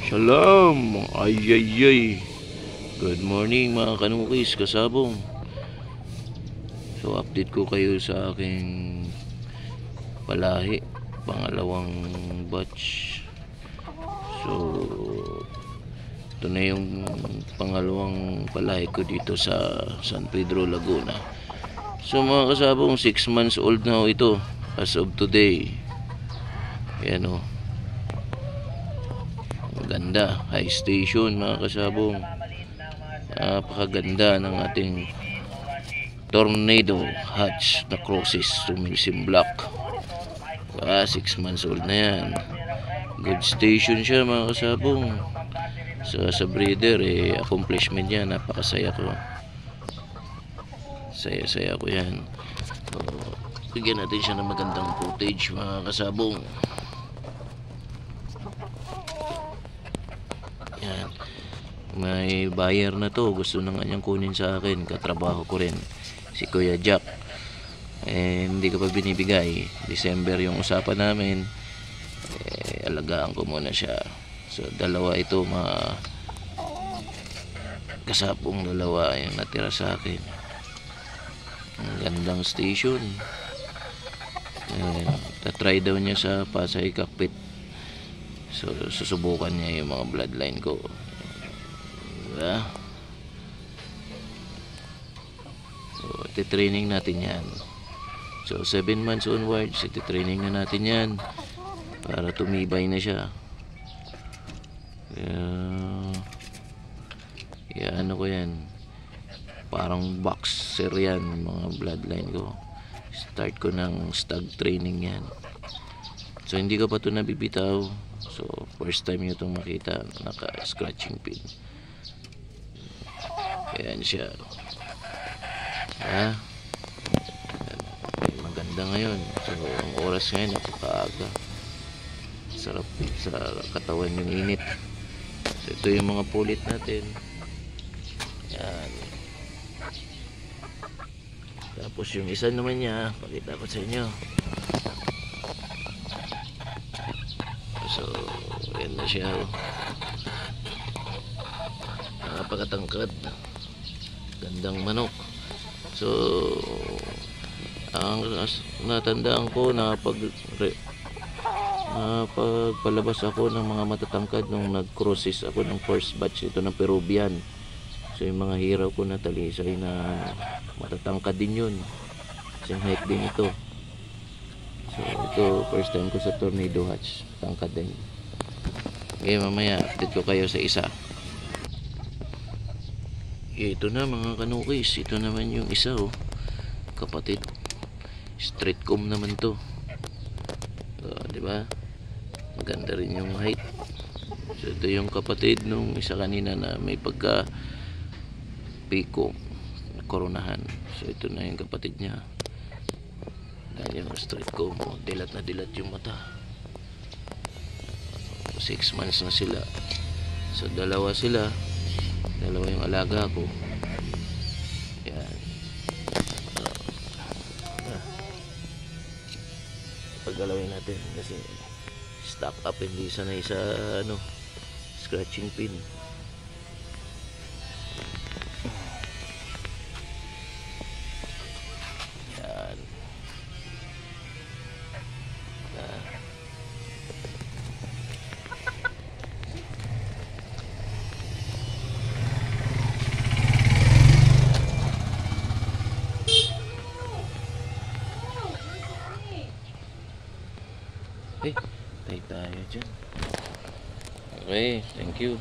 Shalom! Ay ay ay! Good morning mga kanukis, kasabong. So update ko kayo sa aking palahi, pangalawang batch. So ito na yung pangalawang palahi ko dito sa San Pedro, Laguna. So mga kasabong, 6 months old na ito as of today. Ayan o, ganda, high station mga kasabong. Napakaganda ng ating Tornado hatch na crosses Sumisim Black. 6 months old na yan. Good station siya mga kasabong. Sa breeder accomplishment yan. Napakasaya ko. Saya ko yan. So, bigyan natin siya ng magandang footage mga kasabong. Yan. May buyer na to, gusto na nga niyang kunin sa akin, katrabaho ko rin, si Kuya Jack. Hindi ko pa binibigay. December yung usapan namin. Alagaan ko muna siya. So dalawa ito, mga kasapong dalawa yung natira sa akin. Ang gandang station. Tatry daw niya sa Pasay Cockpit. So susubukan niya yung mga bloodline ko. Diba? So iti-training natin yan. So 7 months onwards, iti-training na natin yan para tumibay na siya. Ano ko yan, parang boxer yan mga bloodline ko. Start ko ng stag training yan. So hindi ko pa ito nabibitaw. So first time nyo itong makita, naka scratching pin. Ayan siya. Maganda ngayon. So ang oras ngayon napakaaga. Sarap sa katawan yung init. So ito yung mga pulit natin. Ayan. Tapos yung isa naman niya, pakita ko sa inyo. So ayan na siya. Napakatangkad. Gandang manok. So ang natandaan ko na pagpalabas ako ng mga matatangkad nung nag-crosses ako ng first batch ito ng Peruvian. So yung mga hiraw ko na talisay na matatangkad din yun. Same height din ito. So ito first time ko sa Tornado hatch, tangkad din. Okay, mamaya update ko kayo sa isa. Ito na mga kanukis, ito naman yung isa kapatid. Straight comb naman to. Diba? Maganda rin yung height. So ito yung kapatid nung isa kanina na may pagka piko, koronahan. So ito na yung kapatid niya. Dahil yung straight comb, dilat na dilat yung mata. 6 months na sila. So dalawa sila. Dalawa yung alaga ko. Yan. Paggalawin natin kasi stock up, hindi sanay sa scratching pin. Yan. Tayo dyan. Okay, thank you.